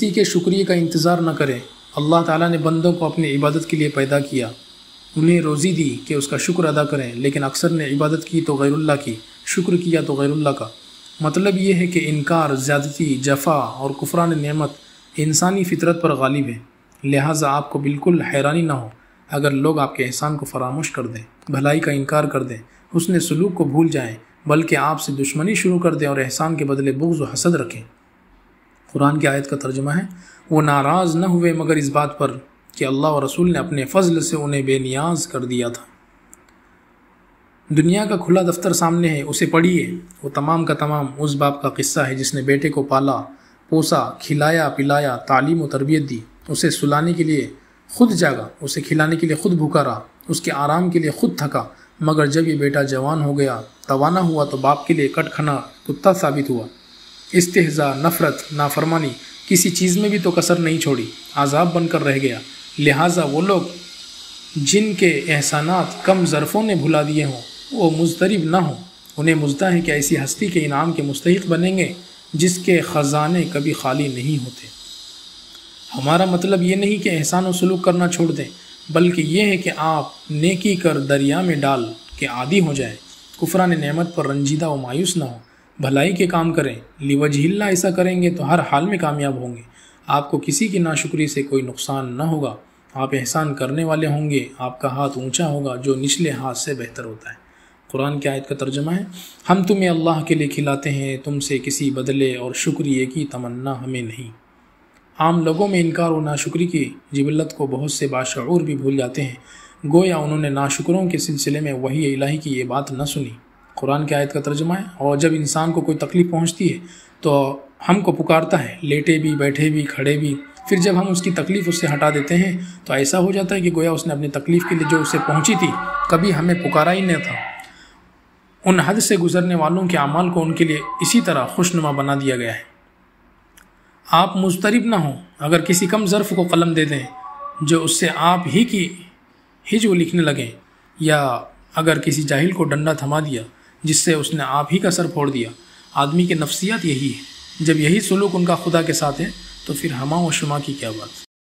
کسی کے شکریہ کا انتظار نہ کریں۔ اللہ تعالیٰ نے بندوں کو اپنی عبادت کے لیے پیدا کیا، انہیں روزی دی کہ اس کا شکر ادا کریں، لیکن اکثر نے عبادت کی تو غیر اللہ کی، شکر کیا تو غیر اللہ کا۔ مطلب یہ ہے کہ انکار، زیادتی، جفا اور کفران نعمت انسانی فطرت پر غالب ہے۔ لہٰذا آپ کو بالکل حیرانی نہ ہو اگر لوگ آپ کے احسان کو فراموش کر دیں، بھلائی کا انکار کر دیں، حسن سلوک کو بھول جائیں، بلکہ آپ سے دشمنی شروع کر دیں اور احسان کے بدلے بغض و حسد رکھیں۔ قرآن کی آیت کا ترجمہ ہے، وہ ناراض نہ ہوئے مگر اس بات پر کہ اللہ و رسول نے اپنے فضل سے انہیں بے نیاز کر دیا تھا۔ دنیا کا کھلا دفتر سامنے ہے، اسے پڑھیے۔ وہ تمام کا تمام اس باپ کا قصہ ہے جس نے بیٹے کو پالا پوسا، کھلایا پلایا، تعلیم و تربیت دی، اسے سلانے کے لیے خود جاگا، اسے کھلانے کے لیے خود بھوکا رہا، اس کے آرام کے لیے خود تھکا، مگر جب یہ بیٹا جوان ہو گیا، توانا ہوا تو باپ کے لیے کٹ کھانا کتا ثابت ہوا۔ استہزاء، نفرت، نافرمانی، کسی چیز میں بھی تو کسر نہیں چھوڑی، عذاب بن کر رہ گیا۔ لہٰذا وہ لوگ جن کے احسانات کم ظرفوں نے بھلا دیے ہوں وہ مضطرب نہ ہوں، انہیں مزدہ ہے کہ ایسی ہستی کے انعام کے مستحق بنیں گے جس کے خزانے کبھی خالی نہیں ہوتے۔ ہمارا مطلب یہ نہیں کہ احسان و سلوک کرنا چھوڑ دیں، بلکہ یہ ہے کہ آپ نیکی کر دریا میں ڈال کے عادی ہو جائیں، کفران نعمت پر رنجیدہ و مایوس نہ ہوں، بھلائی کے کام کریں۔ لوجہ اللہ ایسا کریں گے تو ہر حال میں کامیاب ہوں گے، آپ کو کسی کی ناشکری سے کوئی نقصان نہ ہوگا، آپ احسان کرنے والے ہوں گے، آپ کا ہاتھ اونچا ہوگا جو نچلے ہاتھ سے بہتر ہوتا ہے۔ قرآن کی آیت کا ترجمہ ہے، ہم تمہیں اللہ کے لیے کھلاتے ہیں، تم سے کسی بدلے اور شکریہ کی تمنا ہمیں نہیں۔ عام لوگوں میں انکار و ناشکری کی جبلت کو بہت سے باشعور بھی بھول جاتے ہیں، گویا انہوں نے ناشکروں کے سلسلے میں وحی الہی کی یہ بات نہ سنی۔ قرآن کی آیت کا ترجمہ ہے، اور جب انسان کو کوئی تکلیف پہنچتی ہے تو ہم کو پکارتا ہے، لیٹے بھی، بیٹھے بھی، کھڑے بھی، پھر جب ہم اس کی تکلیف اس سے ہٹا دیتے ہیں تو ایسا ہو جاتا ہے کہ گویا اس نے اپنی تکلیف کے لیے جو اسے پہنچی تھی کبھی ہمیں پکارا ہی نہ تھا۔ ان حد سے گزرنے والوں کے اعمال کو ان کے لیے اسی طرح خوشنما بنا دیا گیا ہے۔ آپ مضطرب نہ ہوں اگر کسی کم ظرف کو قلم دے دیں جو اس سے آپ ہی کی ہجو لکھنے لگیں، یا اگر کسی جاہل کو ڈنڈا تھما دیا جس سے اس نے آپ ہی کا سر پھوڑ دیا۔ آدمی کے نفسیات یہی ہے، جب یہی سلوک ان کا خدا کے ساتھ ہے تو پھر ہما و شما کی کیا بات۔